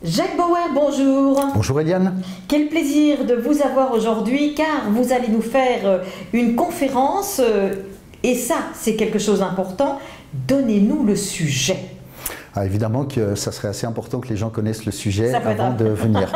Jacques Bauer, bonjour. Bonjour Eliane. Quel plaisir de vous avoir aujourd'hui car vous allez nous faire une conférence et ça c'est quelque chose d'important. Donnez-nous le sujet. Ah, évidemment que ça serait assez important que les gens connaissent le sujet avant de venir.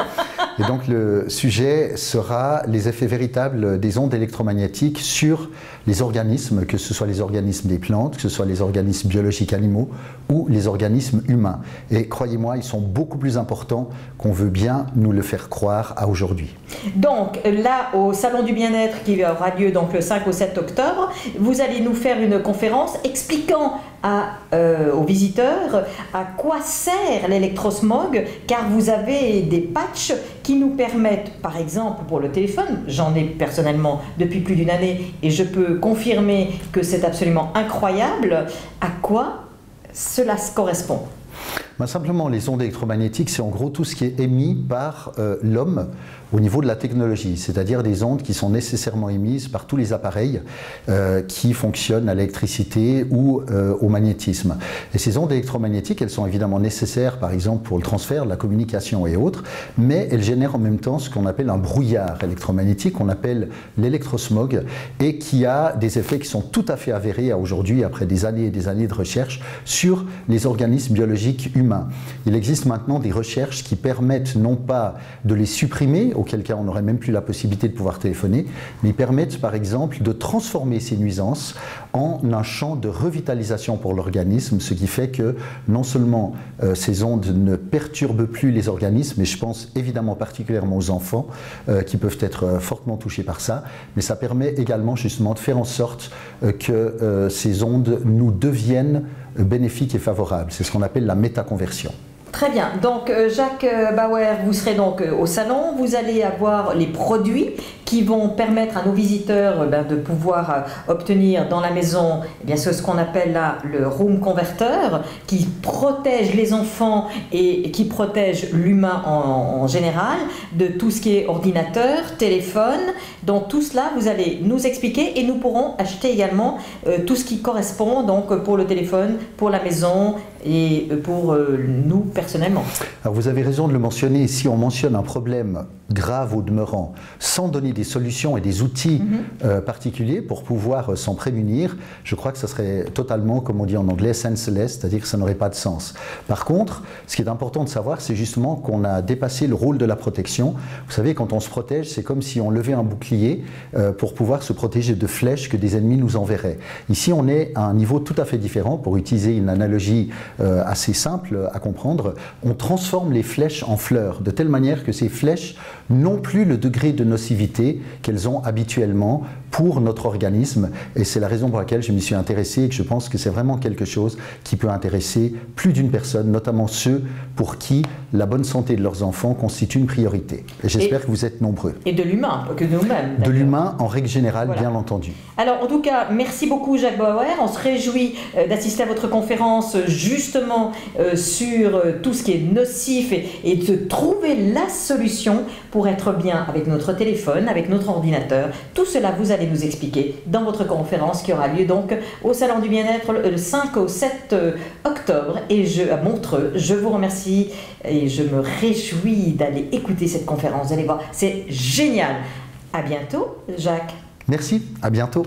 Et donc le sujet sera les effets véritables des ondes électromagnétiques sur les organismes, que ce soit les organismes des plantes, que ce soit les organismes biologiques animaux ou les organismes humains. Et croyez-moi, ils sont beaucoup plus importants qu'on veut bien nous le faire croire à aujourd'hui. Donc là, au Salon du Bien-être qui aura lieu donc, le 5 au 7 octobre, vous allez nous faire une conférence expliquant aux visiteurs à quoi sert l'électrosmog, car vous avez des patchs qui nous permettent, par exemple pour le téléphone, j'en ai personnellement depuis plus d'une année et je peux confirmer que c'est absolument incroyable, à quoi cela correspond. Simplement, les ondes électromagnétiques, c'est en gros tout ce qui est émis par l'homme au niveau de la technologie, c'est-à-dire des ondes qui sont nécessairement émises par tous les appareils qui fonctionnent à l'électricité ou au magnétisme. Et ces ondes électromagnétiques, elles sont évidemment nécessaires, par exemple, pour le transfert, la communication et autres, mais elles génèrent en même temps ce qu'on appelle un brouillard électromagnétique, qu'on appelle l'électrosmog, et qui a des effets qui sont tout à fait avérés aujourd'hui, après des années et des années de recherche, sur les organismes biologiques humains. Il existe maintenant des recherches qui permettent non pas de les supprimer, auquel cas on n'aurait même plus la possibilité de pouvoir téléphoner, mais ils permettent par exemple de transformer ces nuisances en un champ de revitalisation pour l'organisme, ce qui fait que non seulement ces ondes ne perturbent plus les organismes, et je pense évidemment particulièrement aux enfants qui peuvent être fortement touchés par ça, mais ça permet également justement de faire en sorte que ces ondes nous deviennent bénéfiques et favorables. C'est ce qu'on appelle la métaconversion. Très bien, donc Jacques Bauer, vous serez donc au salon, vous allez avoir les produits qui vont permettre à nos visiteurs de pouvoir obtenir dans la maison ce qu'on appelle là le room converter, qui protège les enfants et qui protège l'humain en général de tout ce qui est ordinateur, téléphone. Donc tout cela vous allez nous expliquer et nous pourrons acheter également tout ce qui correspond donc pour le téléphone, pour la maison et pour nous personnellement. Alors vous avez raison de le mentionner, si on mentionne un problème grave au demeurant sans donner des solutions et des outils particuliers pour pouvoir s'en prémunir, je crois que ça serait totalement, comme on dit en anglais, senseless, c'est-à-dire que ça n'aurait pas de sens. Par contre, ce qui est important de savoir, c'est justement qu'on a dépassé le rôle de la protection. Vous savez, quand on se protège, c'est comme si on levait un bouclier pour pouvoir se protéger de flèches que des ennemis nous enverraient. Ici, on est à un niveau tout à fait différent. Pour utiliser une analogie assez simple à comprendre, on transforme les flèches en fleurs, de telle manière que ces flèches n'ont plus le degré de nocivité qu'elles ont habituellement pour notre organisme, et c'est la raison pour laquelle je m'y suis intéressé et que je pense que c'est vraiment quelque chose qui peut intéresser plus d'une personne, notamment ceux pour qui la bonne santé de leurs enfants constitue une priorité. Et j'espère que vous êtes nombreux. Et de l'humain, que nous-mêmes. De l'humain en règle générale, voilà. Bien entendu. Alors en tout cas, merci beaucoup Jacques Bauer, on se réjouit d'assister à votre conférence justement sur tout ce qui est nocif et de trouver la solution pour être bien avec notre téléphone, avec notre ordinateur. Tout cela vous allez nous expliquer dans votre conférence qui aura lieu donc au Salon du Bien-être le 5 au 7 octobre et à Montreux. Je vous remercie et je me réjouis d'aller écouter cette conférence. Vous allez voir, c'est génial. À bientôt Jacques. Merci, à bientôt.